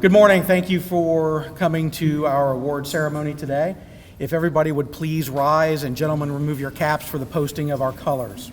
Good morning. Thank you for coming to our award ceremony today. If everybody would please rise, and gentlemen, remove your caps for the posting of our colors.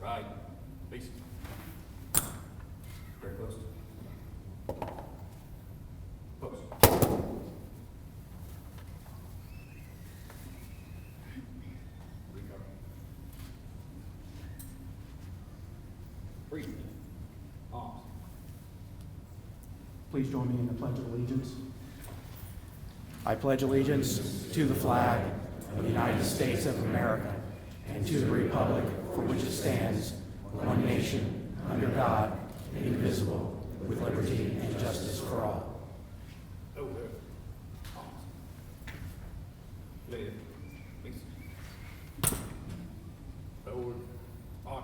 Right. Face. Very close. Close. Recover. Breathe. Arms. Please join me in the Pledge of Allegiance. I pledge allegiance to the flag of the United States of America and to the republic for which it stands, one nation, under God, indivisible, with liberty and justice for all. Over. Arms. Leg. Face. Forward. Arch.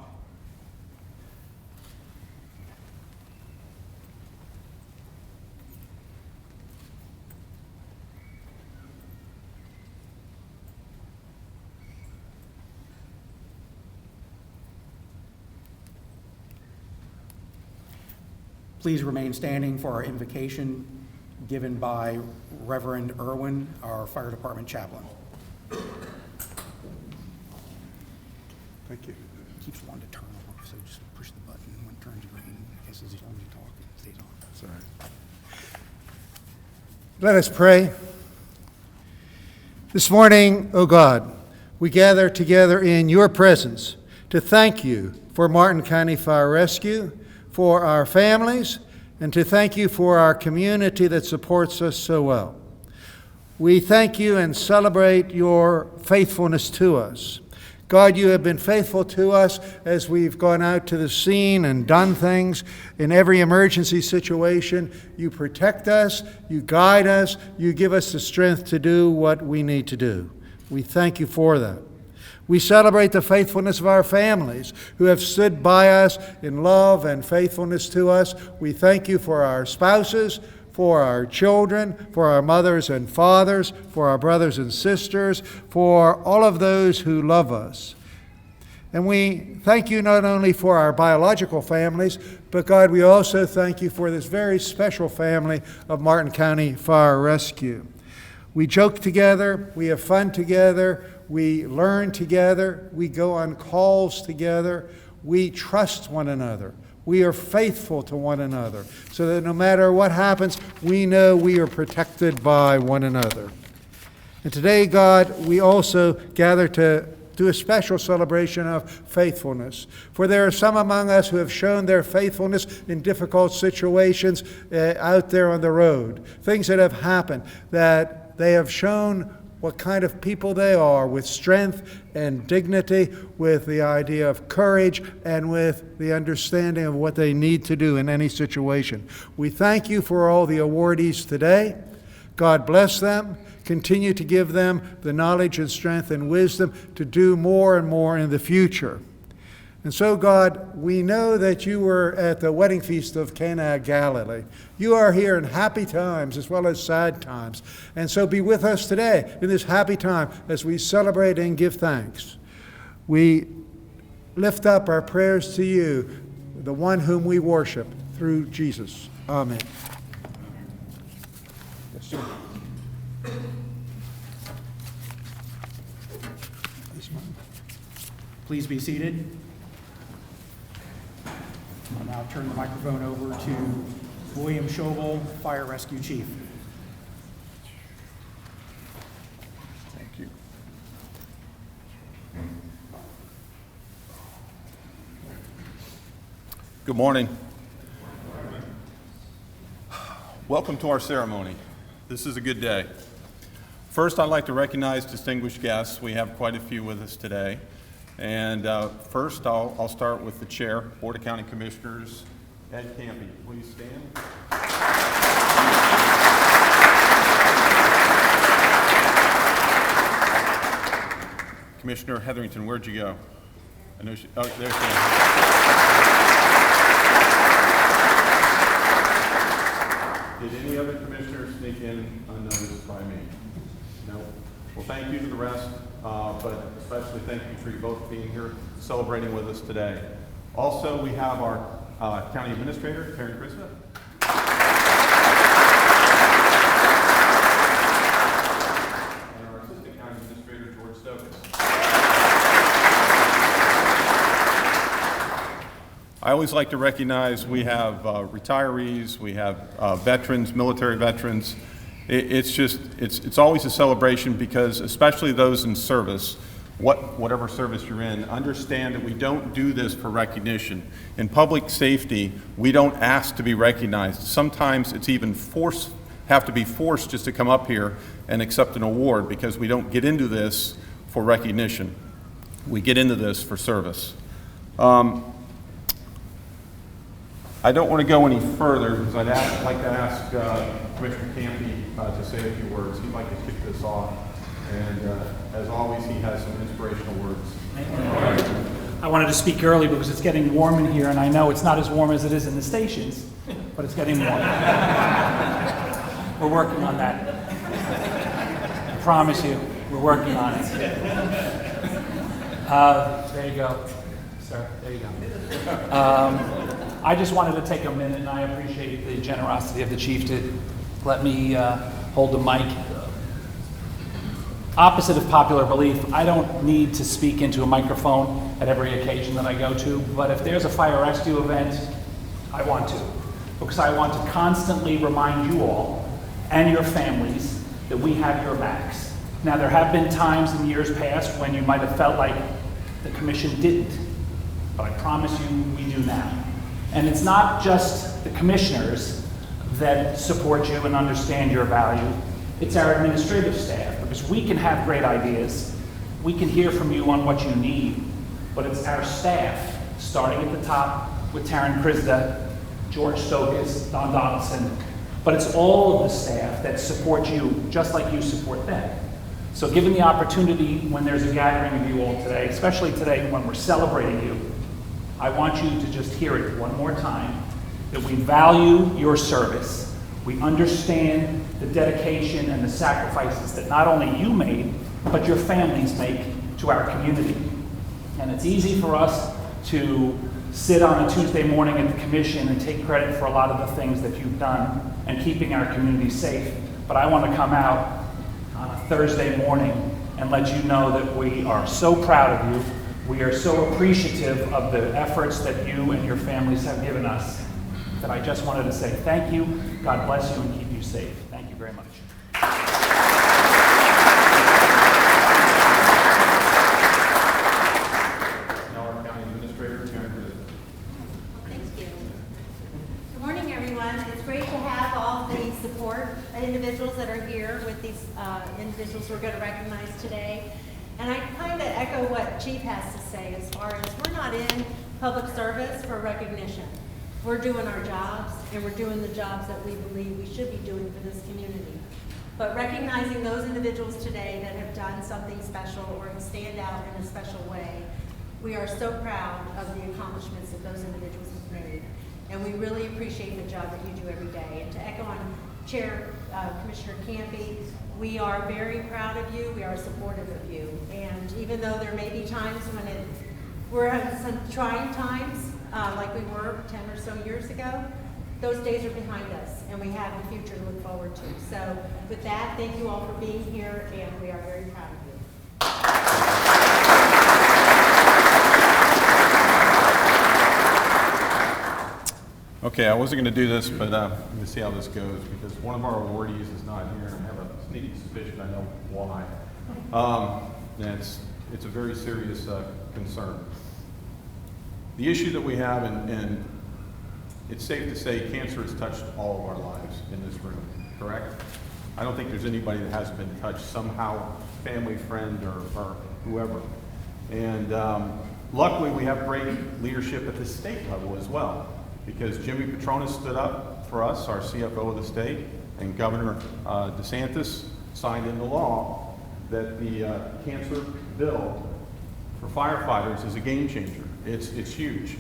Please remain standing for our invocation given by Reverend Irwin, our fire department chaplain. Thank you. Keeps wanting to turn off, so just push the button, and when it turns green, I guess as long as you talk, it stays on. Sorry. Let us pray. This morning, O God, we gather together in your presence to thank you for Martin County Fire Rescue, for our families, and to thank you for our community that supports us so well. We thank you and celebrate your faithfulness to us. God, you have been faithful to us as we've gone out to the scene and done things. In every emergency situation, you protect us, you guide us, you give us the strength to do what we need to do. We thank you for that. We celebrate the faithfulness of our families who have stood by us in love and faithfulness to us. We thank you for our spouses, for our children, for our mothers and fathers, for our brothers and sisters, for all of those who love us. And we thank you not only for our biological families, but God, we also thank you for this very special family of Martin County Fire Rescue. We joke together, we have fun together, we learn together, we go on calls together, we trust one another. We are faithful to one another, so that no matter what happens, we know we are protected by one another. And today, God, we also gather to do a special celebration of faithfulness. For there are some among us who have shown their faithfulness in difficult situations out there on the road. Things that have happened, that they have shown what kind of people they are, with strength and dignity, with the idea of courage, and with the understanding of what they need to do in any situation. We thank you for all the awardees today. God bless them. Continue to give them the knowledge and strength and wisdom to do more and more in the future. And so, God, we know that you were at the wedding feast of Cana of Galilee. You are here in happy times as well as sad times. And so be with us today in this happy time as we celebrate and give thanks. We lift up our prayers to you, the one whom we worship, through Jesus. Amen. Yes, sir. Please be seated. I'll now turn the microphone over to William Schobel, Fire Rescue Chief. Thank you. Good morning. Welcome to our ceremony. This is a good day. First, I'd like to recognize distinguished guests. We have quite a few with us today. And first, I'll start with the chair, Board of County Commissioners, Ed Campy. Please stand. Commissioner Hetherington, where'd you go? I know she, oh, there she is. Did any other commissioners sneak in unnoticed by me? No? Well, thank you to the rest, but especially thank you for you both being here, celebrating with us today. Also, we have our County Administrator, Karen Krista. And our Assistant County Administrator, George Stokes. I always like to recognize we have retirees, we have veterans, military veterans. It's always a celebration because especially those in service, whatever service you're in, understand that we don't do this for recognition. In public safety, we don't ask to be recognized. Sometimes it's even have to be forced just to come up here and accept an award because we don't get into this for recognition. We get into this for service. I don't want to go any further because I'd like to ask Commissioner Campy to say a few words. He'd like to kick this off. And as always, he has some inspirational words. I wanted to speak early because it's getting warm in here, and I know it's not as warm as it is in the stations, but it's getting warm. We're working on that. I promise you, we're working on it. There you go, sir. There you go. I just wanted to take a minute, and I appreciate the generosity of the chief to let me hold the mic. Opposite of popular belief, I don't need to speak into a microphone at every occasion that I go to, but if there's a fire rescue event, I want to, because I want to constantly remind you all and your families that we have your backs. Now, there have been times in years past when you might have felt like the commission didn't, but I promise you we do now. And it's not just the commissioners that support you and understand your value. It's our administrative staff, because we can have great ideas. We can hear from you on what you need, but it's our staff, starting at the top with Taryn Krista, George Stokes, Don Donaldson, but it's all of the staff that support you just like you support them. So given the opportunity when there's a gathering of you all today, especially today when we're celebrating you, I want you to just hear it one more time, that we value your service. We understand the dedication and the sacrifices that not only you made, but your families make to our community. And it's easy for us to sit on a Tuesday morning at the commission and take credit for a lot of the things that you've done and keeping our community safe. But I want to come out on a Thursday morning and let you know that we are so proud of you. We are so appreciative of the efforts that you and your families have given us that I just wanted to say thank you, God bless you, and keep you safe. Thank you very much. Now our County Administrator, Karen Krista. Thank you. Good morning, everyone. It's great to have all the support individuals that are here with these individuals we're going to recognize today. And I kind of echo what Chief has to say as far as we're not in public service for recognition. We're doing our jobs, and we're doing the jobs that we believe we should be doing for this community. But recognizing those individuals today that have done something special or stand out in a special way, we are so proud of the accomplishments that those individuals have made. And we really appreciate the job that you do every day. And to echo on Chair Commissioner Campy, we are very proud of you. We are supportive of you. And even though there may be times when we're having some trying times, like we were 10 or so years ago, those days are behind us, and we have the future to look forward to. So with that, thank you all for being here, and we are very proud of you. Okay, I wasn't going to do this, but I'm going to see how this goes because one of our awardees is not here, and I have a sneaky suspicion I know why. And it's a very serious concern. The issue that we have, and it's safe to say cancer has touched all of our lives in this room, correct? I don't think there's anybody that hasn't been touched somehow, family, friend, or whoever. And luckily, we have great leadership at the state level as well, because Jimmy Petronas stood up for us, our CFO of the state, and Governor DeSantis signed into law that the cancer bill for firefighters is a game changer. It's huge.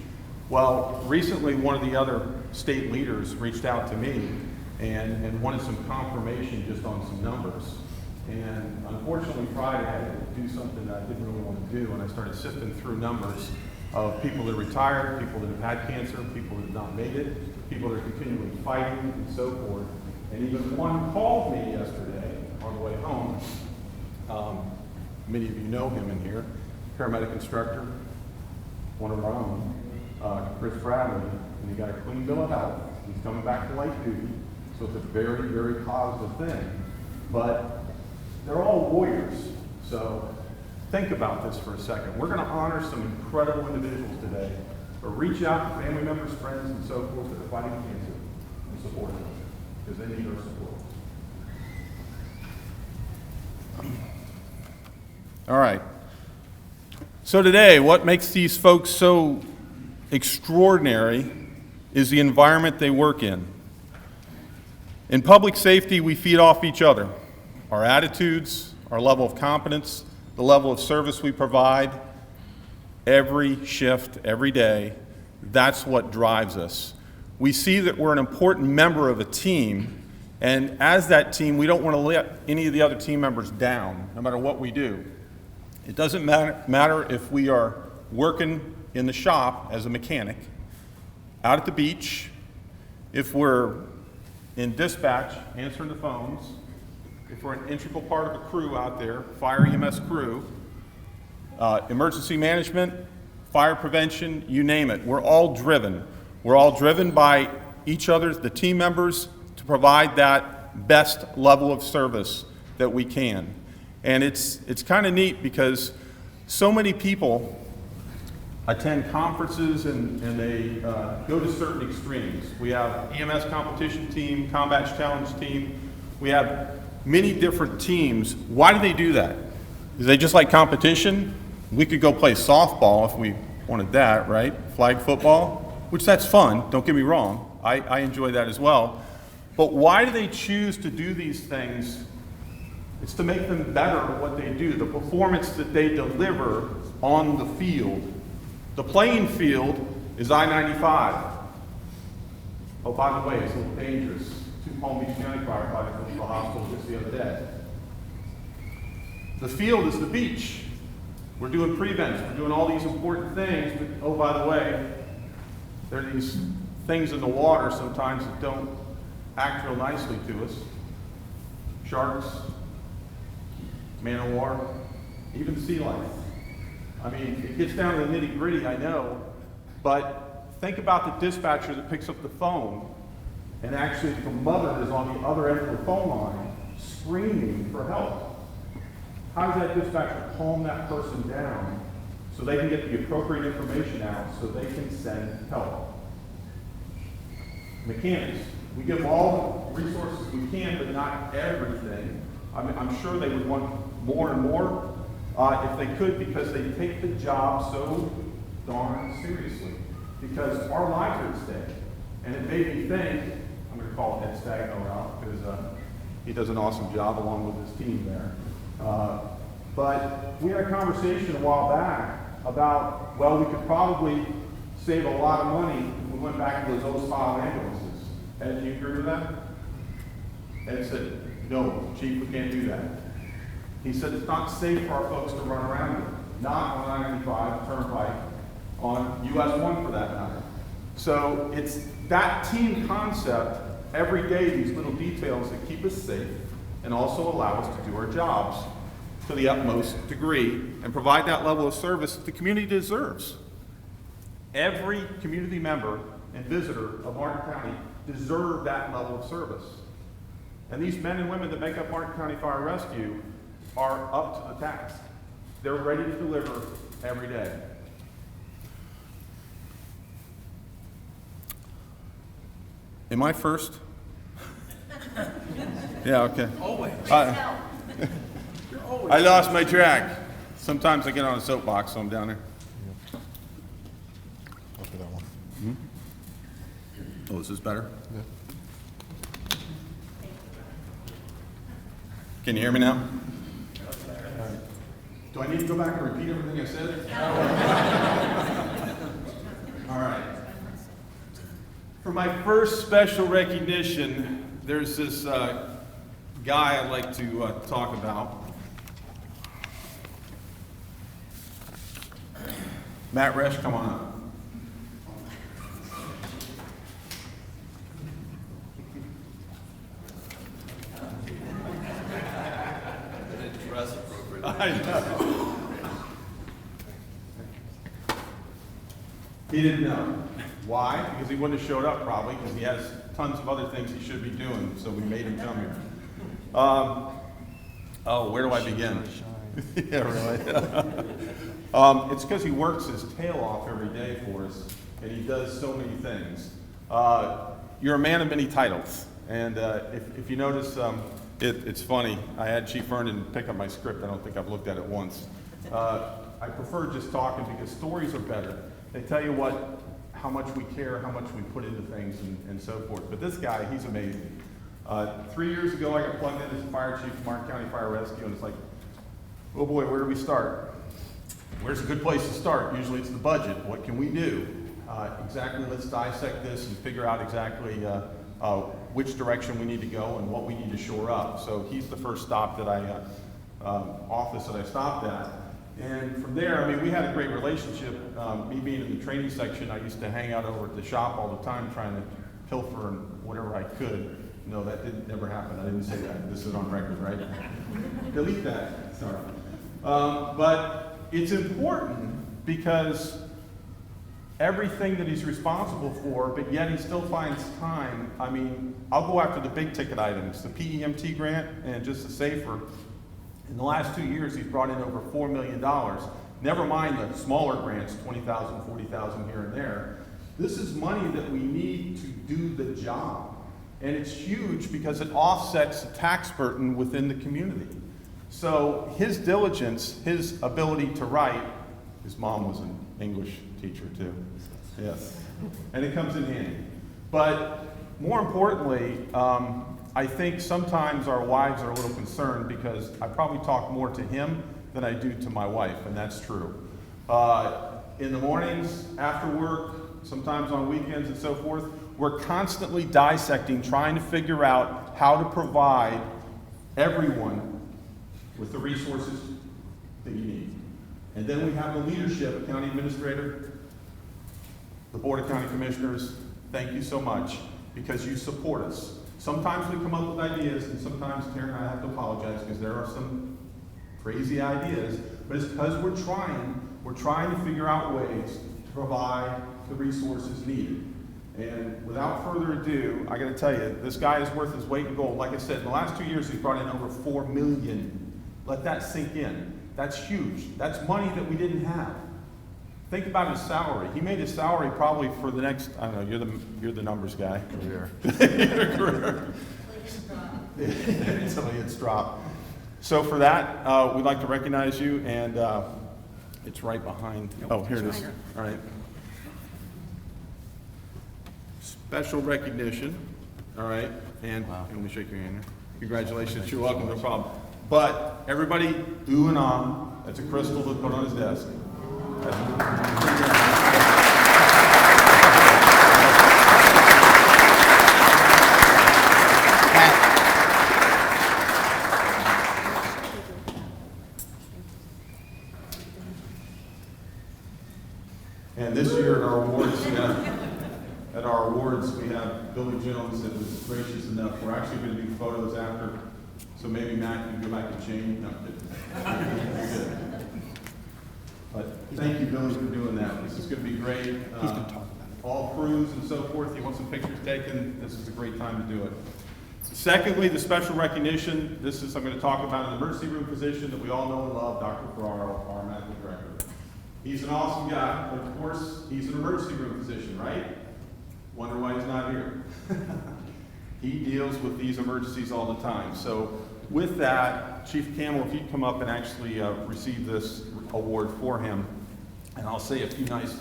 Well, recently one of the other state leaders reached out to me and wanted some confirmation just on some numbers. And unfortunately Friday I had to do something that I didn't really want to do, and I started sifting through numbers of people that are retired, people that have had cancer, people that have not made it, people that are continually fighting, and so forth. And even one called me yesterday on the way home. Many of you know him in here, paramedic instructor, one of our own, Chris Bradley, and he got a clean bill of health. He's coming back to light duty, so it's a very, very positive thing. But they're all warriors, so think about this for a second. We're going to honor some incredible individuals today, but reach out to family members, friends, and so forth that are fighting cancer and support them, because they need our support. All right. So today, what makes these folks so extraordinary is the environment they work in. In public safety, we feed off each other. Our attitudes, our level of competence, the level of service we provide, every shift, every day, that's what drives us. We see that we're an important member of a team, and as that team, we don't want to let any of the other team members down, no matter what we do. It doesn't matter if we are working in the shop as a mechanic, out at the beach, if we're in dispatch, answering the phones, if we're an integral part of a crew out there, fire EMS crew, emergency management, fire prevention, you name it. We're all driven. We're all driven by each other, the team members, to provide that best level of service that we can. And it's kind of neat because so many people attend conferences and they go to certain extremes. We have EMS competition team, combat challenge team. We have many different teams. Why do they do that? Do they just like competition? We could go play softball if we wanted that, right? Flag football, which that's fun, don't get me wrong. I enjoy that as well. But why do they choose to do these things? It's to make them better at what they do, the performance that they deliver on the field. The playing field is I-95. Oh, by the way, it's a little dangerous. 2 Palm Beach County firefighters went to the hospital just the other day. The field is the beach. We're doing prevents, we're doing all these important things, but oh, by the way, there are these things in the water sometimes that don't act real nicely to us. Sharks, man o' war, even sea life. I mean, it gets down to the nitty-gritty, I know, but think about the dispatcher that picks up the phone and actually the mother is on the other end of the phone line screaming for help. How does that dispatcher calm that person down so they can get the appropriate information out so they can send help? Mechanics, we give all the resources we can, but not everything. I'm sure they would want more and more if they could, because they take the job so darn seriously. Because our lives are at stake. And it made me think, I'm going to call Ed Stagno out, because he does an awesome job along with his team there. But we had a conversation a while back about, well, we could probably save a lot of money if we went back to those old style ambulances. Ed, do you agree with that? Ed said, no, Chief, we can't do that. He said it's not safe for our folks to run around it, not on I-95, Turnpike, on US 1 for that matter. So it's that team concept, every day, these little details that keep us safe and also allow us to do our jobs to the utmost degree and provide that level of service that the community deserves. Every community member and visitor of Martin County deserve that level of service. And these men and women that make up Martin County Fire Rescue are up to the task. They're ready to deliver every day. Am I first? Yeah, okay. Always. I lost my track. Sometimes I get on a soapbox, so I'm down there. After that one. Oh, is this better? Yeah. Can you hear me now? Do I need to go back and repeat everything I said? All right. For my first special recognition, there's this guy I'd like to talk about. Matt Resch, come on up. I know. He didn't know. Why? Because he wouldn't have showed up probably, because he has tons of other things he should be doing, so we made him come here. Oh, where do I begin? Yeah, really. It's because he works his tail off every day for us, and he does so many things. You're a man of many titles, and if you notice, it's funny. I had Chief Vernon pick up my script. I don't think I've looked at it once. I prefer just talking because stories are better. They tell you how much we care, how much we put into things, and so forth. But this guy, he's amazing. 3 years ago, I got plugged in as fire chief of Martin County Fire Rescue, and it's like, oh boy, where do we start? Where's a good place to start? Usually it's the budget. What can we do? Exactly, let's dissect this and figure out exactly which direction we need to go and what we need to shore up. So he's the first stop that office that I stopped at. And from there, I mean, we had a great relationship. Me being in the training section, I used to hang out over at the shop all the time trying to pilfer and whatever I could. No, that never happen. I didn't say that. This is on record, right? Delete that. Sorry. But it's important because everything that he's responsible for, but yet he still finds time. I mean, I'll go after the big ticket items, the PEMT grant, and just the SAFER. In the last 2 years, he's brought in over $4 million. Never mind the smaller grants, $20,000, $40,000 here and there. This is money that we need to do the job. And it's huge because it offsets the tax burden within the community. So his diligence, his ability to write, his mom was an English teacher too. Yes. And it comes in handy. But more importantly, I think sometimes our wives are a little concerned because I probably talk more to him than I do to my wife, and that's true. In the mornings, after work, sometimes on weekends and so forth, we're constantly dissecting, trying to figure out how to provide everyone with the resources that you need. And then we have the leadership, county administrator, the Board of County Commissioners. Thank you so much because you support us. Sometimes we come up with ideas, and sometimes Karen and I have to apologize because there are some crazy ideas, but it's because we're trying to figure out ways to provide the resources needed. And without further ado, I gotta tell you, this guy is worth his weight in gold. Like I said, in the last 2 years, he's brought in over $4 million. Let that sink in. That's huge. That's money that we didn't have. Think about his salary. He made his salary probably for the next, I don't know, you're the numbers guy. Career. Until it's dropped. So for that, we'd like to recognize you, and it's right behind. Oh, here it is. All right. Special recognition. All right. And let me shake your hand here. Congratulations. You're welcome. No problem. But everybody, ooh and ah. That's a crystal to put on his desk. And this year at our awards, we have Billy Jones that was gracious enough. We're actually going to do photos after, so maybe Matt can go back and change. No, you're good. But thank you, Billy, for doing that. This is going to be great. All crews and so forth. You want some pictures taken? This is a great time to do it. Secondly, the special recognition. I'm going to talk about an emergency room physician that we all know and love, Dr. Ferraro, our medical director. He's an awesome guy, but of course, he's an emergency room physician, right? Wonder why he's not here. He deals with these emergencies all the time. So with that, Chief Campbell, if you'd come up and actually receive this award for him, and I'll say a few nice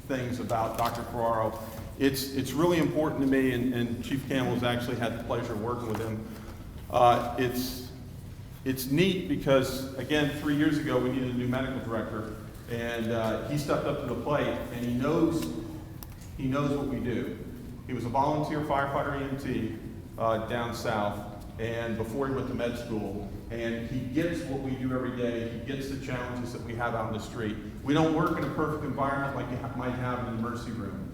things about Dr. Ferraro. It's really important to me, and Chief Campbell has actually had the pleasure of working with him. It's neat because, again, 3 years ago we needed a new medical director, and he stepped up to the plate, and he knows what we do. He was a volunteer firefighter EMT down south, and before he went to med school, and he gets what we do every day. He gets the challenges that we have out in the street. We don't work in a perfect environment like you might have in an emergency room,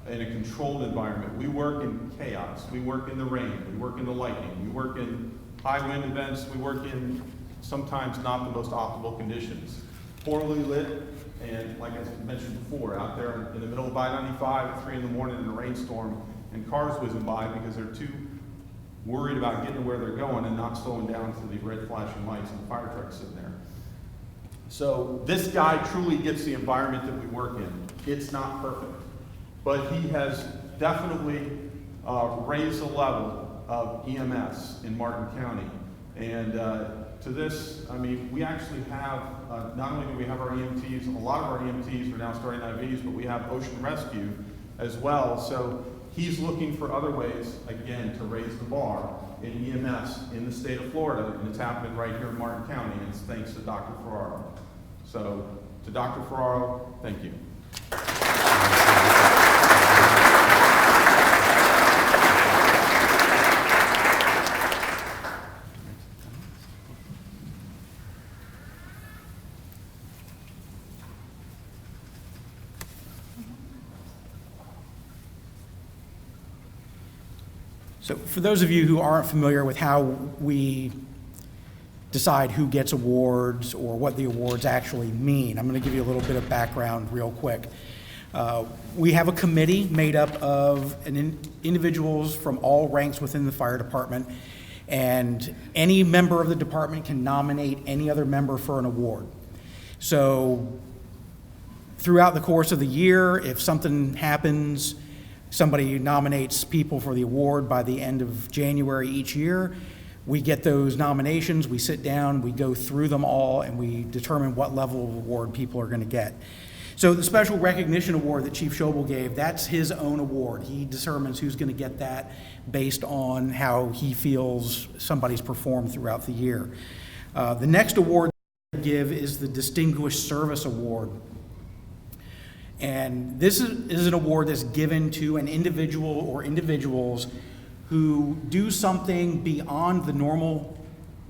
in a controlled environment. We work in chaos. We work in the rain. We work in the lightning. We work in high wind events. We work in sometimes not the most optimal conditions. Poorly lit, and like I mentioned before, out there in the middle of I-95 at 3 in the morning in a rainstorm, and cars whizzing by because they're too worried about getting to where they're going and not slowing down to the red flashing lights and the fire trucks sitting there. So this guy truly gets the environment that we work in. It's not perfect, but he has definitely raised the level of EMS in Martin County. And to this, I mean, we actually have, not only do we have our EMTs, a lot of our EMTs are now starting IVs, but we have ocean rescue as well. So he's looking for other ways, again, to raise the bar in EMS in the state of Florida, and it's happening right here in Martin County, and it's thanks to Dr. Ferraro. So, to Dr. Ferraro, thank you. So for those of you who aren't familiar with how we decide who gets awards or what the awards actually mean, I'm going to give you a little bit of background real quick. We have a committee made up of individuals from all ranks within the fire department, and any member of the department can nominate any other member for an award. So throughout the course of the year, if something happens, somebody nominates people for the award by the end of January each year. We get those nominations, we sit down, we go through them all, and we determine what level of award people are going to get. So the Special Recognition Award that Chief Schobel gave, that's his own award. He determines who's going to get that based on how he feels somebody's performed throughout the year. The next award we give is the Distinguished Service Award. And this is an award that's given to an individual or individuals who do something beyond the normal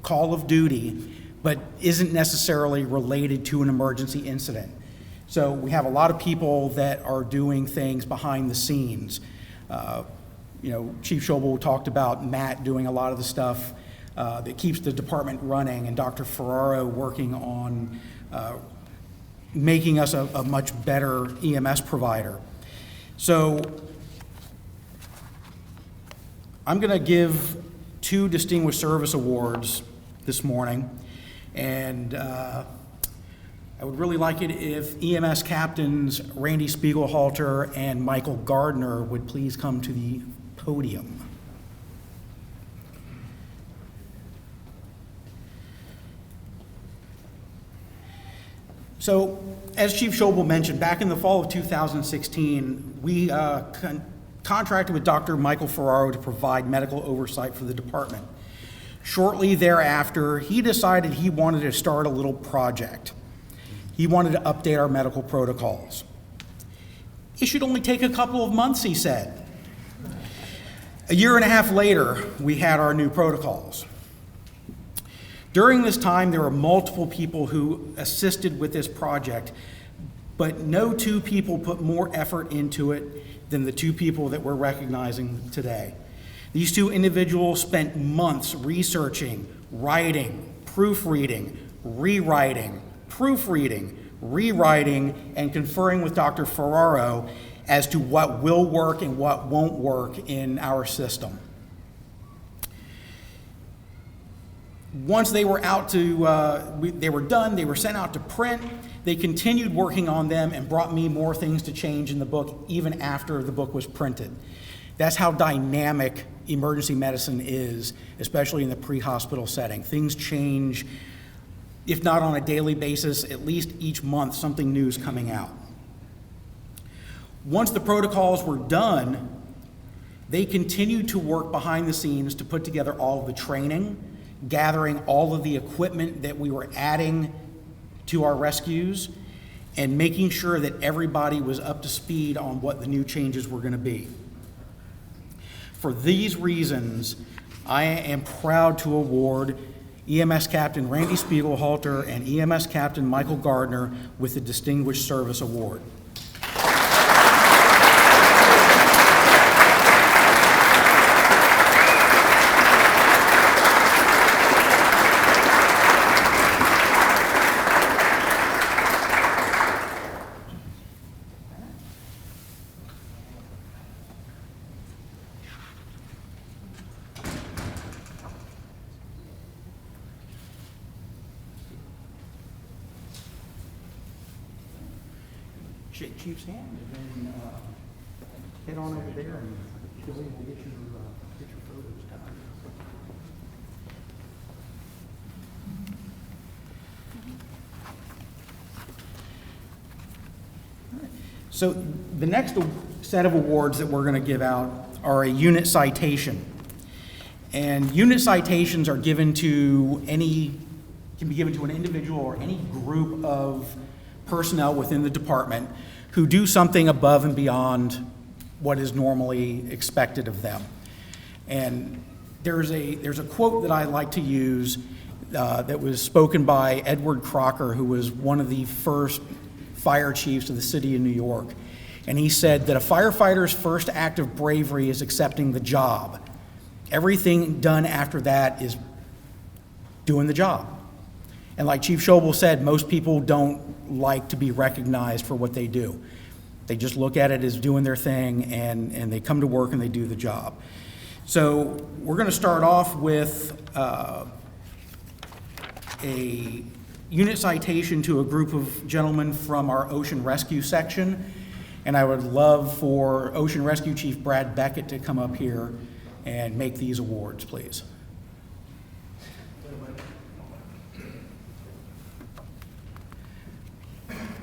call of duty, but isn't necessarily related to an emergency incident. So we have a lot of people that are doing things behind the scenes. Chief Schobel talked about Matt doing a lot of the stuff that keeps the department running, and Dr. Ferraro working on making us a much better EMS provider. So I'm going to give 2 Distinguished Service Awards this morning, and I would really like it if EMS captains Randy Spiegelhalter and Michael Gardner would please come to the podium. So, as Chief Schobel mentioned, back in the fall of 2016, we contracted with Dr. Michael Ferraro to provide medical oversight for the department. Shortly thereafter, he decided he wanted to start a little project. He wanted to update our medical protocols. It should only take a couple of months, he said. A year and a half later, we had our new protocols. During this time, there were multiple people who assisted with this project, but no 2 people put more effort into it than the 2 people that we're recognizing today. These 2 individuals spent months researching, writing, proofreading, rewriting, proofreading, rewriting, and conferring with Dr. Ferraro as to what will work and what won't work in our system. Once they were they were done, they were sent out to print. They continued working on them and brought me more things to change in the book even after the book was printed. That's how dynamic emergency medicine is, especially in the pre-hospital setting. Things change, if not on a daily basis, at least each month something new is coming out. Once the protocols were done, they continued to work behind the scenes to put together all of the training, gathering all of the equipment that we were adding to our rescues, and making sure that everybody was up to speed on what the new changes were going to be. For these reasons, I am proud to award EMS Captain Randy Spiegelhalter and EMS Captain Michael Gardner with the Distinguished Service Award. Shake Chief's hand and then head on over there and Billy will get your photos done. So the next set of awards that we're going to give out are a unit citation. And unit citations are given to can be given to an individual or any group of personnel within the department who do something above and beyond what is normally expected of them. And there's a quote that I like to use that was spoken by Edward Crocker, who was one of the first fire chiefs of the city of New York. And he said that a firefighter's first act of bravery is accepting the job. Everything done after that is doing the job. And like Chief Schobel said, most people don't like to be recognized for what they do. They just look at it as doing their thing, and they come to work and they do the job. So we're going to start off with a unit citation to a group of gentlemen from our Ocean Rescue section. And I would love for Ocean Rescue Chief Brad Beckett to come up here and make these awards, please.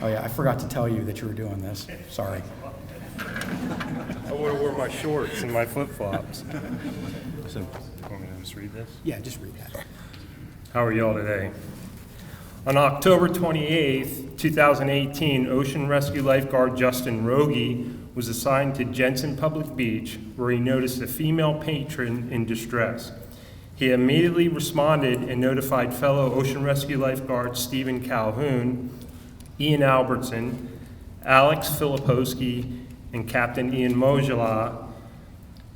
Oh yeah, I forgot to tell you that you were doing this. Sorry. I would have worn my shorts and my flip-flops. So, want me to just read this? Yeah, just read that. How are y'all today? On October 28th, 2018, Ocean Rescue Lifeguard Justin Rogie was assigned to Jensen Public Beach, where he noticed a female patron in distress. He immediately responded and notified fellow Ocean Rescue Lifeguards Stephen Calhoun, Ian Albertson, Alex Filipowski, and Captain Ian Mojala.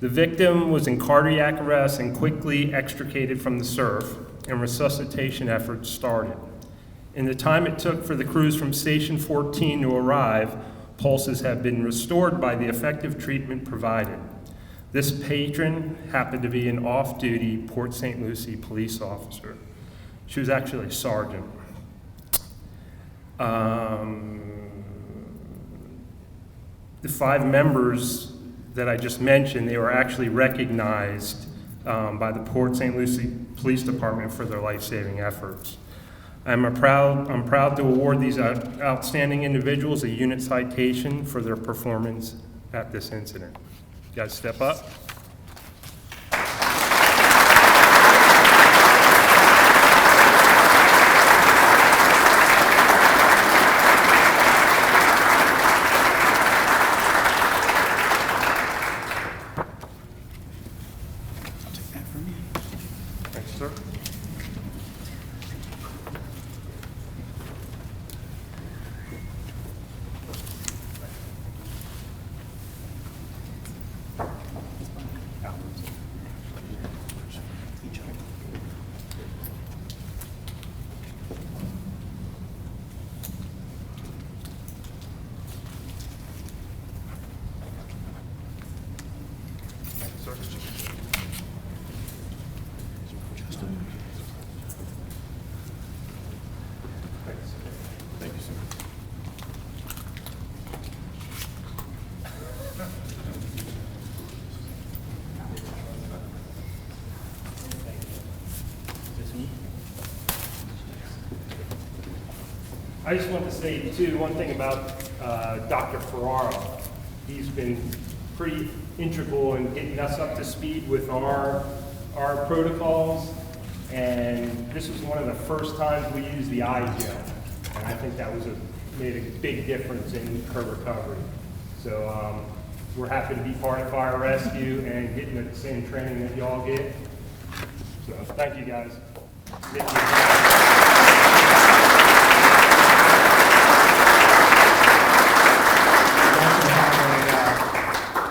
The victim was in cardiac arrest and quickly extricated from the surf, and resuscitation efforts started. In the time it took for the crews from Station 14 to arrive, pulses have been restored by the effective treatment provided. This patron happened to be an off-duty Port St. Lucie police officer. She was actually a sergeant. The 5 members that I just mentioned, they were actually recognized by the Port St. Lucie Police Department for their life-saving efforts. I'm proud to award these outstanding individuals a unit citation for their performance at this incident. You guys step up. Thanks, sir. I just want to say too, one thing about Dr. Ferraro. He's been pretty integral in getting us up to speed with our protocols. And this was one of the first times we used the eye gel. And I think that made a big difference in her recovery. So we're happy to be part of fire rescue and getting the same training that y'all get. So thank you guys.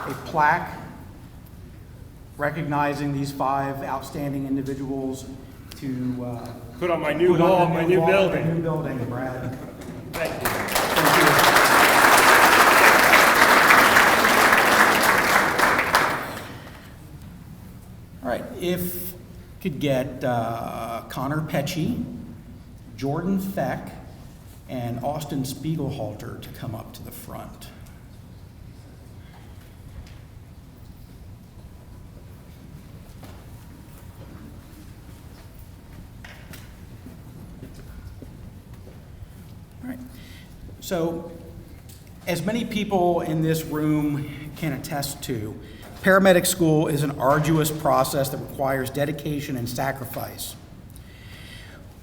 A plaque recognizing these 5 outstanding individuals to Put on my new put on wall, the my new wall of the building. new building, Brad. Thank you. Thank you. All right, if could get Connor Pecci, Jordan Feck, and Austin Spiegelhalter to come up to the front. All right. So, as many people in this room can attest to, paramedic school is an arduous process that requires dedication and sacrifice.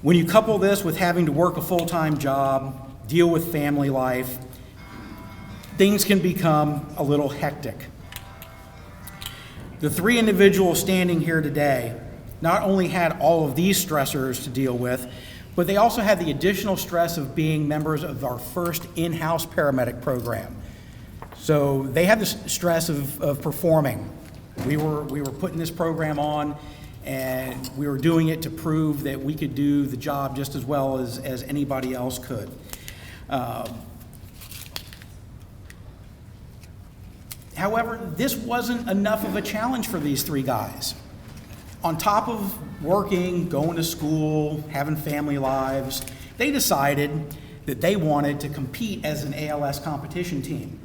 When you couple this with having to work a full-time job, deal with family life, things can become a little hectic. The 3 individuals standing here today not only had all of these stressors to deal with, but they also had the additional stress of being members of our first in-house paramedic program. So they had the stress of performing. We were putting this program on, and we were doing it to prove that we could do the job just as well as anybody else could. However, this wasn't enough of a challenge for these 3 guys. On top of working, going to school, having family lives, they decided that they wanted to compete as an ALS competition team.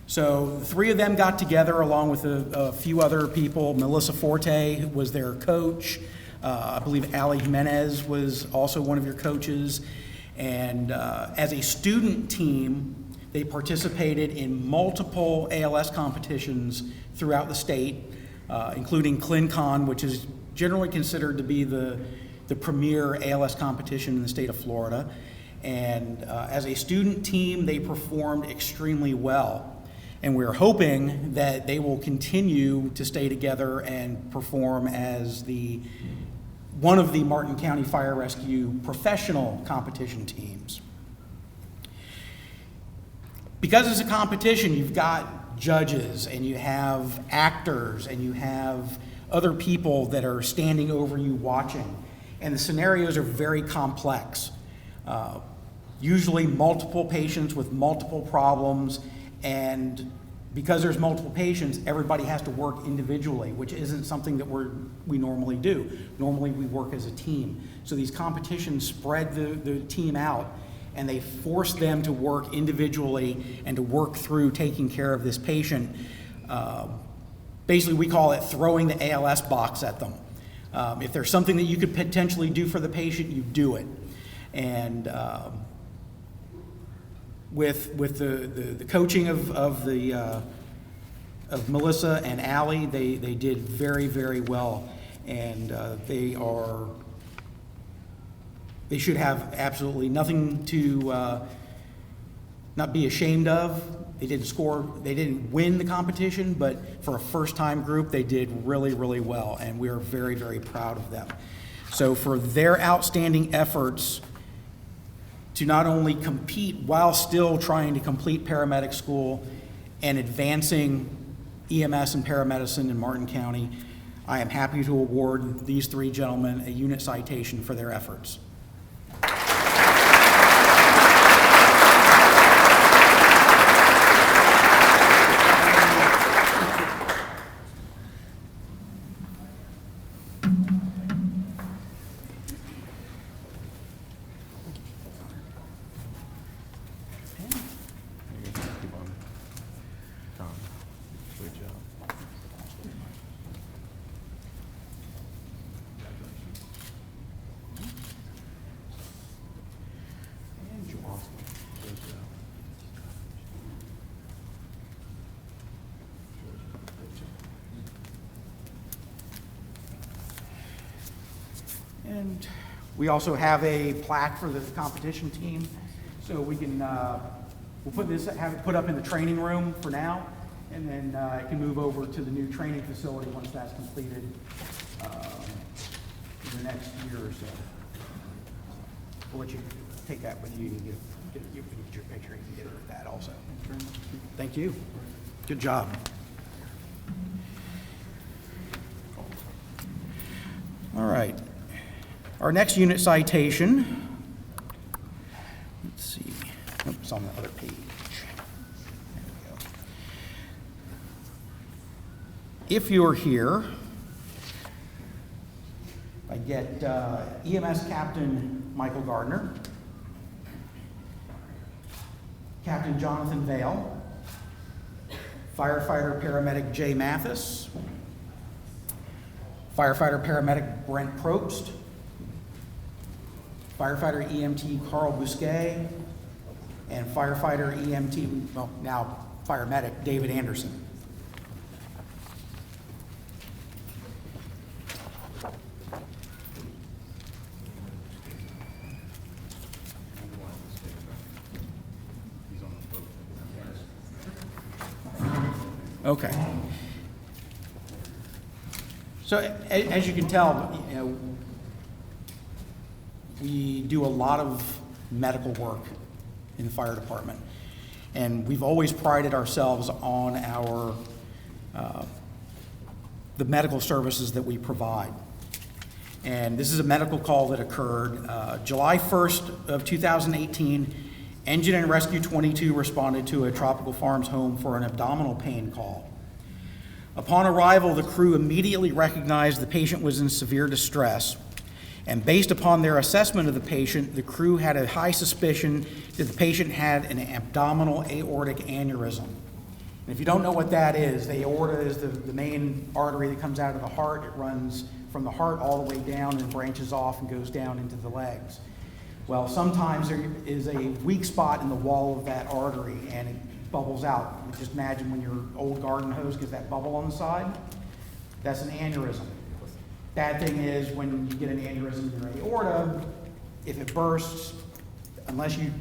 So the 3 of them got together along with a few other people. Melissa Forte was their coach. I believe Ali Jimenez was also one of your coaches. And as a student team, they participated in multiple ALS competitions throughout the state, including ClinCon, which is generally considered to be the premier ALS competition in the state of Florida. And as a student team, they performed extremely well. And we're hoping that they will continue to stay together and perform as one of the Martin County Fire Rescue professional competition teams. Because it's a competition, you've got judges and you have actors and you have other people that are standing over you watching. And the scenarios are very complex. Usually multiple patients with multiple problems, and because there's multiple patients, everybody has to work individually, which isn't something that we normally do. Normally we work as a team. So these competitions spread the team out, and they force them to work individually and to work through taking care of this patient. Basically, we call it throwing the ALS box at them. If there's something that you could potentially do for the patient, you do it. And with the coaching of Melissa and Allie, they did very, very well, and they should have absolutely nothing to not be ashamed of. They didn't win the competition, but for a first-time group, they did really, really well, and we are very, very proud of them. So for their outstanding efforts to not only compete while still trying to complete paramedic school and advancing EMS and paramedicine in Martin County, I am happy to award these 3 gentlemen a unit citation for their efforts. And we also have a plaque for the competition team, so we can, we'll put this, have it put up in the training room for now, and then it can move over to the new training facility once that's completed in the next year or so. We'll let you take that with you and get your picture, you can get it with that also. Thank you. Good job. All right. Our next unit citation, let's see, oops, it's on the other page. There we go. If you're here, I get EMS Captain Michael Gardner, Captain Jonathan Vale, Firefighter Paramedic Jay Mathis, Firefighter Paramedic Brent Probst, Firefighter EMT Carl Bousquet, and Firefighter EMT, well, now Paramedic David Anderson. Okay. So as you can tell, you know, we do a lot of medical work in the fire department, and we've always prided ourselves on our the medical services that we provide. And this is a medical call that occurred July 1st of 2018. Engine and Rescue 22 responded to a Tropical Farms home for an abdominal pain call. Upon arrival, the crew immediately recognized the patient was in severe distress, and based upon their assessment of the patient, the crew had a high suspicion that the patient had an abdominal aortic aneurysm. And if you don't know what that is, the aorta is the main artery that comes out of the heart. It runs from the heart all the way down and branches off and goes down into the legs. Well, sometimes there is a weak spot in the wall of that artery and it bubbles out. Just imagine when your old garden hose gets that bubble on the side. That's an aneurysm. Bad thing is when you get an aneurysm in your aorta, if it bursts, unless you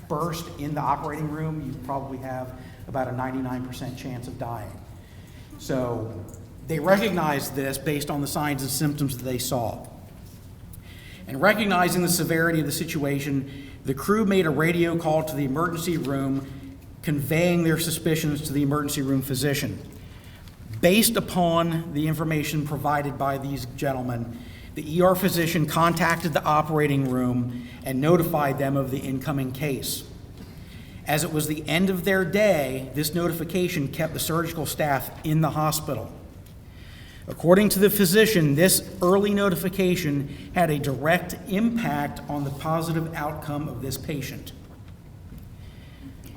burst in the operating room, you probably have about a 99% chance of dying. So they recognized this based on the signs and symptoms that they saw. And recognizing the severity of the situation, the crew made a radio call to the emergency room, conveying their suspicions to the emergency room physician. Based upon the information provided by these gentlemen, the ER physician contacted the operating room and notified them of the incoming case. As it was the end of their day, this notification kept the surgical staff in the hospital. According to the physician, this early notification had a direct impact on the positive outcome of this patient.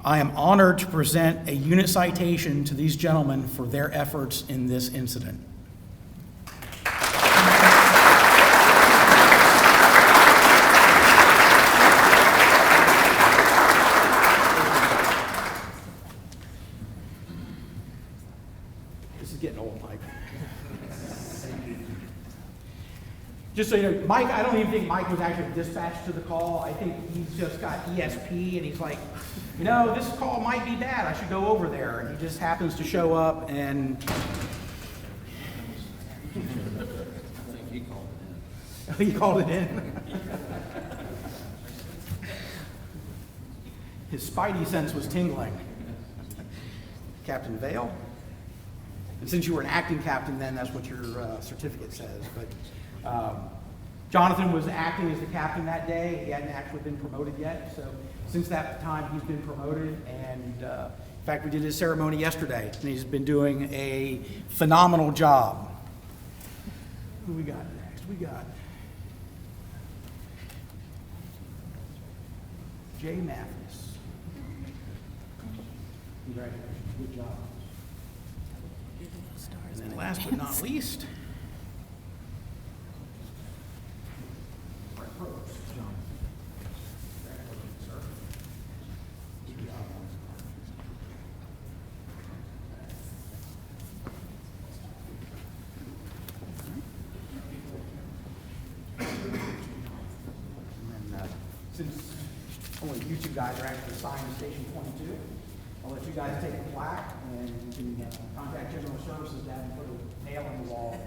I am honored to present a unit citation to these gentlemen for their efforts in this incident. This is getting old, Mike. Just so you know, Mike, I don't even think Mike was actually dispatched to the call. I think he's just got ESP and he's like, you know, this call might be bad. I should go over there. And he just happens to show up and... I think he called it in. He called it in? His spidey sense was tingling. Captain Vale? And since you were an acting captain then, that's what your certificate says. But Jonathan was acting as the captain that day. He hadn't actually been promoted yet. So since that time, he's been promoted. And in fact, we did his ceremony yesterday. And he's been doing a phenomenal job. Who we got next? We got Jay Mathis. Congratulations. Good job. And then last but not least, only you two guys are actually assigned to Station 22. I'll let you guys take a plaque, and you can contact General Services to have them put a nail in the wall.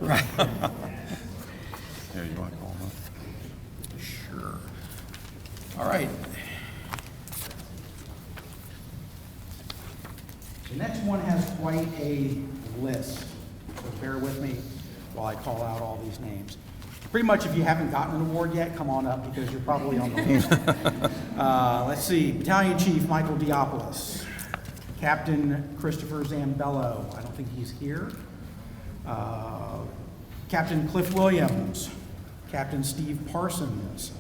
Right. There, you want to call them up? Sure. All right. The next one has quite a list, so bear with me while I call out all these names. Pretty much if you haven't gotten an award yet, come on up because you're probably on the list. Let's see, Battalion Chief Michael Diopoulos, Captain Christopher Zambello, I don't think he's here. Captain Cliff Williams, Captain Steve Parsons.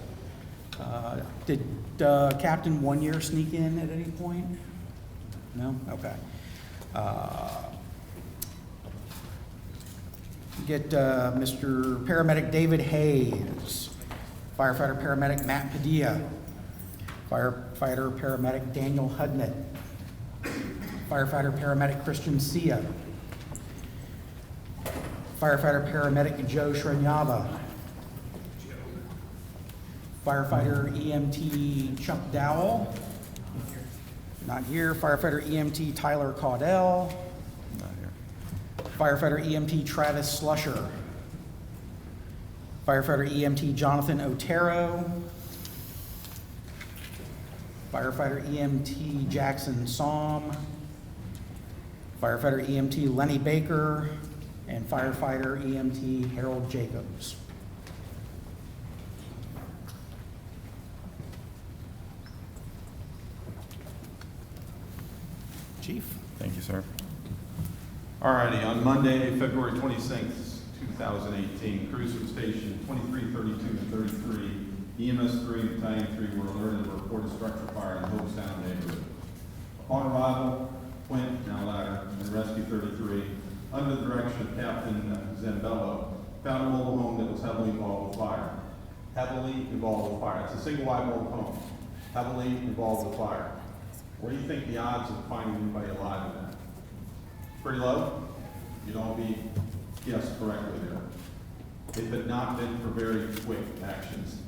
Did Captain 1 Year sneak in at any point? No? Okay. Get Mr. Paramedic David Hayes, firefighter paramedic Matt Padilla, firefighter paramedic Daniel Hudnett, firefighter paramedic Christian Sia, firefighter paramedic Joe Shranyava, firefighter EMT Chuck Dowell, not here, firefighter EMT Tyler Caudell, Not here. firefighter EMT Travis Slusher, firefighter EMT Jonathan Otero, firefighter EMT Jackson Somm, firefighter EMT Lenny Baker, and firefighter EMT Harold Jacobs. Chief? Thank you, sir. All righty, on Monday, February 26th, 2018, crews from Station 23, 32, and 33, EMS 3 and Battalion 3 were alerted of a reported structure fire in the Hopestown neighborhood. Upon arrival, Quint, now ladder, and Rescue 33, under the direction of Captain Zambello, found a mobile home that was heavily involved with fire. Heavily involved with fire. It's a single-wide mobile home. Heavily involved with fire. What do you think the odds of finding anybody alive in that? Pretty low? You'd all be guessed correctly there. It had not been for very quick actions.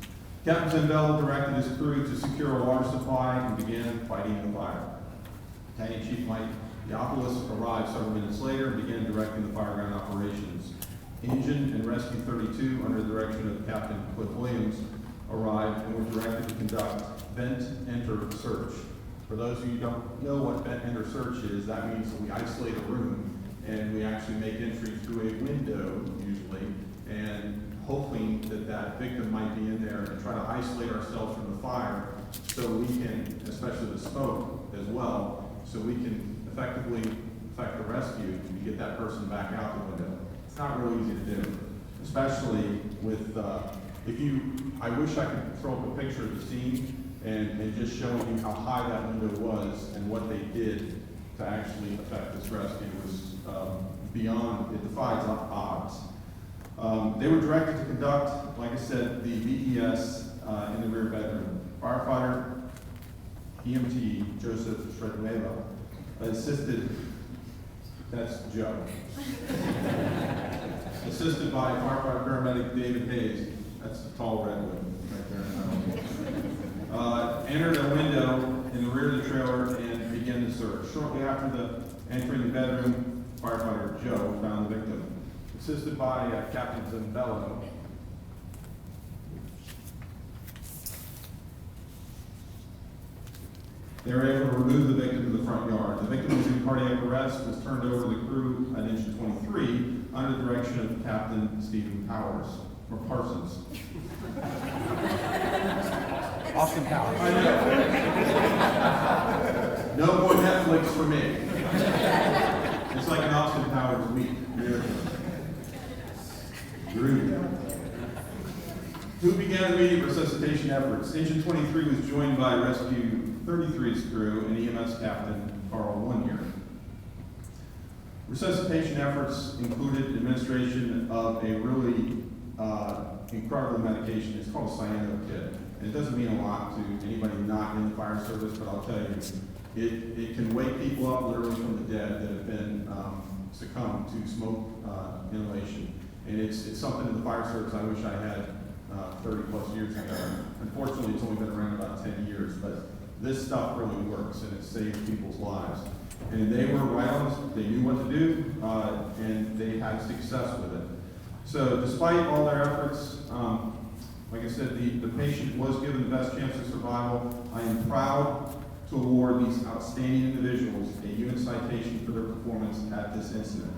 Captain Zambello directed his crew to secure a water supply and began fighting the fire. Battalion Chief Mike Diopoulos arrived several minutes later and began directing the fireground operations. Engine and Rescue 32, under the direction of Captain Cliff Williams, arrived and were directed to conduct vent enter search. For those of you who don't know what vent enter search is, that means that we isolate a room and we actually make entry through a window usually, and hoping that that victim might be in there and try to isolate ourselves from the fire so we can, especially the smoke as well, so we can effectively effect a rescue and get that person back out the window. It's not real easy to do, especially with, I wish I could throw up a picture of the scene and just showing you how high that window was and what they did to actually effect this rescue was beyond, it defies odds. They were directed to conduct, like I said, the VES in the rear bedroom. Firefighter EMT Joseph Shredneva assisted, that's Joe, assisted by firefighter paramedic David Hayes, that's the tall redwood right there in the middle. Entered a window in the rear of the trailer and began the search. Shortly after entering the bedroom, firefighter Joe found the victim. Assisted by Captain Zambello, they were able to remove the victim to the front yard. The victim was in cardiac arrest, was turned over to the crew at Engine 23 under the direction of Captain Stephen Parsons. Austin Powers. No more Netflix for me. It's like an Austin Powers week. Who began immediate resuscitation efforts? Engine 23 was joined by Rescue 33's crew and EMS Captain Carl 1 Year. Resuscitation efforts included administration of a really incredible medication. It's called a cyanokit. And it doesn't mean a lot to anybody not in the fire service, but I'll tell you, it can wake people up literally from the dead that have been succumb to smoke inhalation. And it's something in the fire service I wish I had 30 plus years ago. Unfortunately, it's only been around about 10 years, but this stuff really works and it saves people's lives. And they were around, they knew what to do, and they had success with it. So despite all their efforts, like I said, the patient was given the best chance of survival. I am proud to award these outstanding individuals a unit citation for their performance at this incident.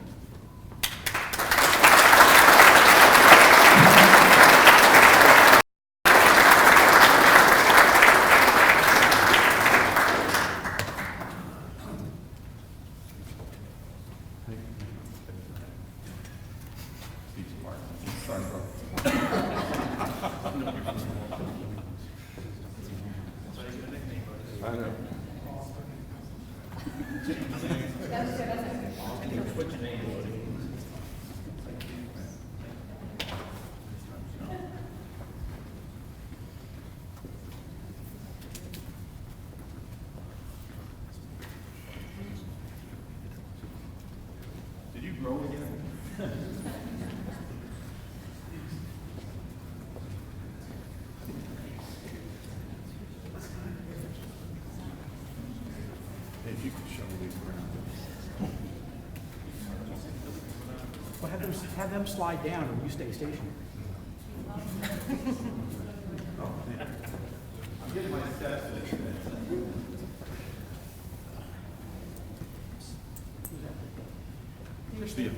I know. Did you grow again? If you could show these around. Well, have them slide down and you stay stationary. I'm getting my steps in. Steve.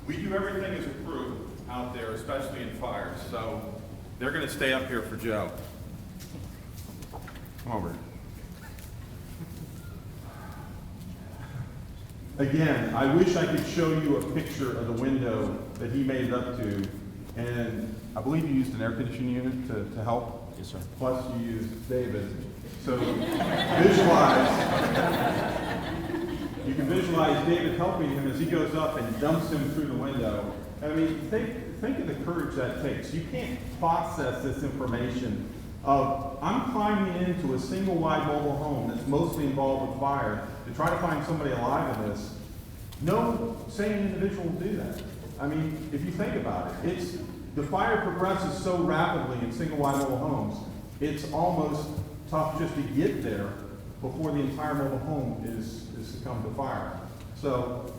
We do everything as a crew out there, especially in fires, so they're going to stay up here for Joe. Come over. Again, I wish I could show you a picture of the window that he made it up to, and I believe you used an air conditioning unit to help. Yes, sir. Plus you used David. So visualize. You can visualize David helping him as he goes up and dumps him through the window. I mean, think of the courage that takes. You can't process this information of, I'm climbing into a single wide mobile home that's mostly involved with fire to try to find somebody alive in this. No sane individual will do that. I mean, if you think about it, the fire progresses so rapidly in single wide mobile homes, it's almost tough just to get there before the entire mobile home is succumbed to fire. So,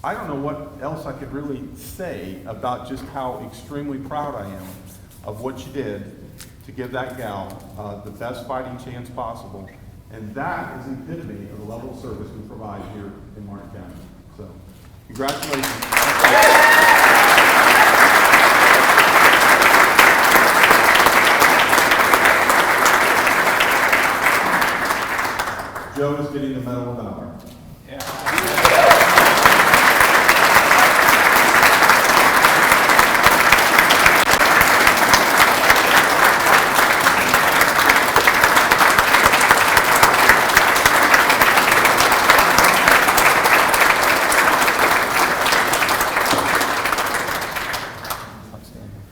I don't know what else I could really say about just how extremely proud I am of what you did to give that gal the best fighting chance possible. And that is an epitome of the level of service we provide here in Martin County. So, congratulations. Joe is getting the Medal of Valor.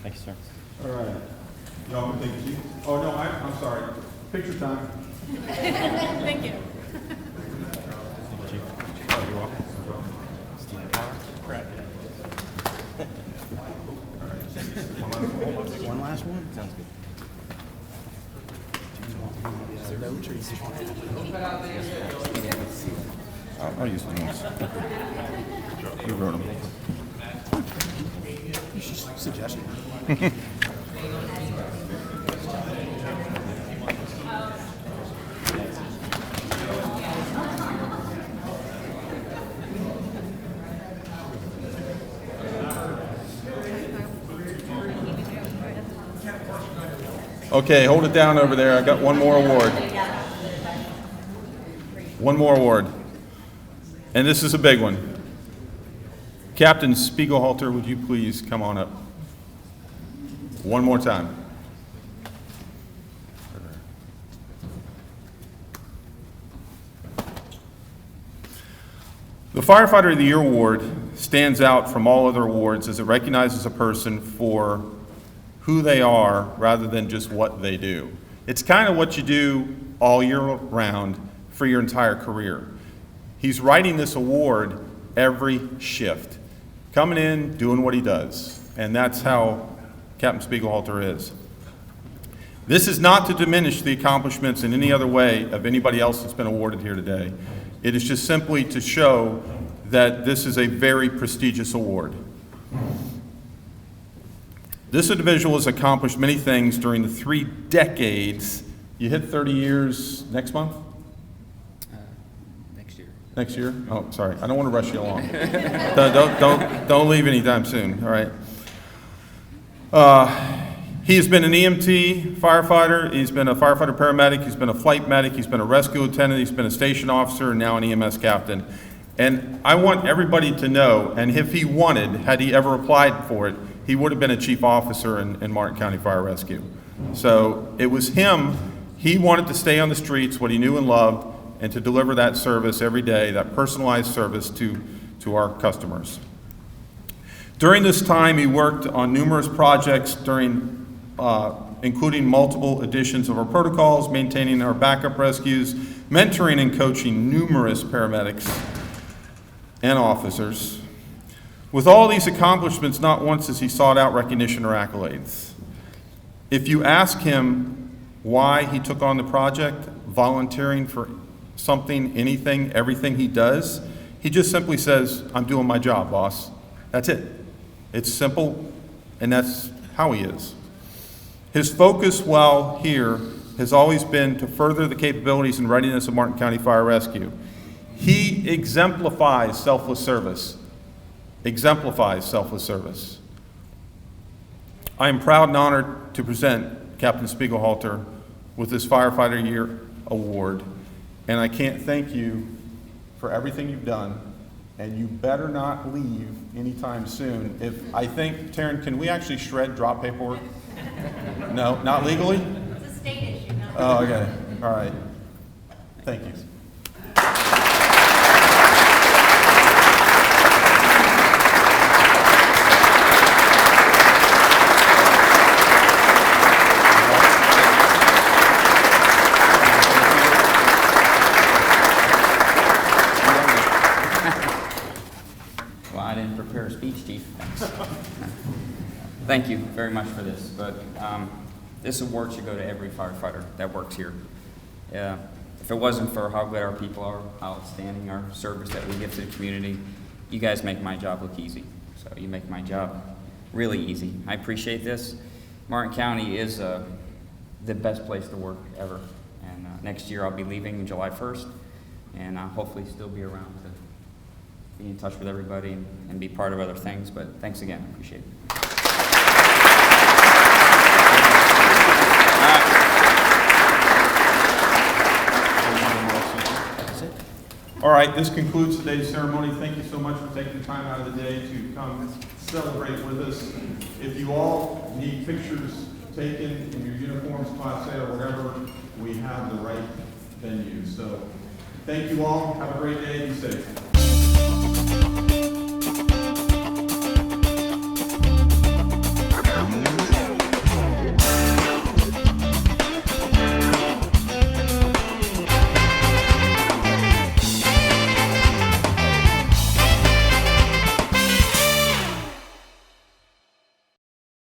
Thank you, sir. All right. Y'all can take a seat. Oh, no, I'm sorry. Picture time. Sounds good. I'll use the notes. You wrote them. Suggestion. Okay, hold it down over there. I got one more award. One more award. And this is a big one. Captain Spiegelhalter, would you please come on up? One more time. The Firefighter of the Year Award stands out from all other awards as it recognizes a person for who they are rather than just what they do. It's kind of what you do all year round for your entire career. He's writing this award every shift, coming in, doing what he does, and that's how Captain Spiegelhalter is. This is not to diminish the accomplishments in any other way of anybody else that's been awarded here today. It is just simply to show that this is a very prestigious award. This individual has accomplished many things during the 3 decades. You hit 30 years next month? Next year. Next year? Oh, sorry. I don't want to rush you along. Don't leave anytime soon, all right? He has been an EMT firefighter. He's been a firefighter paramedic. He's been a flight medic. He's been a rescue lieutenant. He's been a station officer and now an EMS captain. And I want everybody to know, and if he wanted, had he ever applied for it, he would have been a chief officer in Martin County Fire Rescue. So it was him. He wanted to stay on the streets, what he knew and loved, and to deliver that service every day, that personalized service to our customers. During this time, he worked on numerous projects including multiple editions of our protocols, maintaining our backup rescues, mentoring and coaching numerous paramedics and officers. With all these accomplishments, not once has he sought out recognition or accolades. If you ask him why he took on the project, volunteering for something, anything, everything he does, he just simply says, "I'm doing my job, boss." That's it. It's simple, and that's how he is. His focus while here has always been to further the capabilities and readiness of Martin County Fire Rescue. He exemplifies selfless service. Exemplifies selfless service. I am proud and honored to present Captain Spiegelhalter with this Firefighter of the Year Award, and I can't thank you for everything you've done, and you better not leave anytime soon. Taryn, can we actually shred drop paperwork? No, not legally? It's a state issue, no? Oh, okay, all right. Thank you. Well, I didn't prepare a speech, Chief. Thank you very much for this, but this award should go to every firefighter that works here. If it wasn't for how good our people are, how outstanding our service that we give to the community, you guys make my job look easy. So you make my job really easy. I appreciate this. Martin County is the best place to work ever. And next year I'll be leaving July 1st, and I'll hopefully still be around to be in touch with everybody and be part of other things. But thanks again, I appreciate it. All right, this concludes today's ceremony. Thank you so much for taking the time out of the day to come celebrate with us. If you all need pictures taken in your uniforms, Class A or whatever, we have the right venue. So thank you all. Have a great day. Be safe.